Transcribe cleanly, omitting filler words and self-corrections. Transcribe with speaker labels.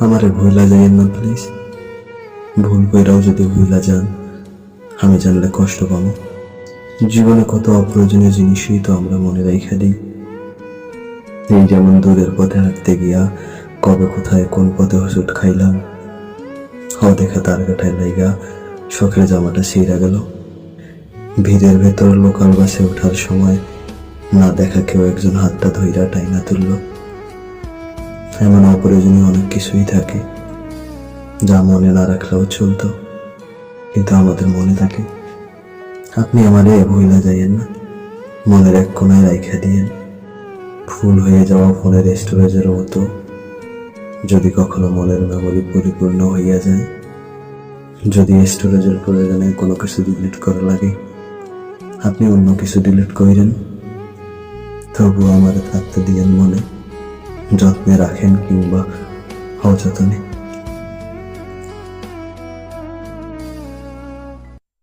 Speaker 1: আমারে ভুলা যাইয়েন না প্লিজ। ভুল কইরাও যদি ভুলা যান, আমি জানলে কষ্ট পাবো। জীবনে কত অপ্রয়োজনীয় জিনিসই তো আমরা মনে রাইখা দিই। এই যেমন দূরের পথে হাঁটতে গিয়া কবে কোথায় কোন পথে হোঁচট খাইলাম, অদেখা তার কাঠায় লাইগা শখের জামাটা ছিঁড়া গেল। ভিড়ের ভেতর লোকাল বাসে ওঠার সময় না দেখা কেউ একজন হাতটা ধইরা টাইনা তুলল। এমন অপ্রয়োজনীয় অনেক কিছুই থাকে যা মনে না রাখলেও চলতো, কিন্তু আমাদের মনে থাকে। আপনি আমারে ভুইলা যাইয়েন না, মনের এক কোনায় রাইখা দিয়েন। ফুল হয়ে যাওয়া ফোনের স্টোরেজের মতো যদি কখনো মনের মেমোরি পরিপূর্ণ হইয়া যায়, যদি স্টোরেজের প্রয়োজনে কোনো কিছু ডিলিট করা লাগে, আপনি অন্য কিছু ডিলিট করেন, তবুও আমারে থাকতে দিয়েন মনে। যত্নে রাখেন কিংবা অযত্নে।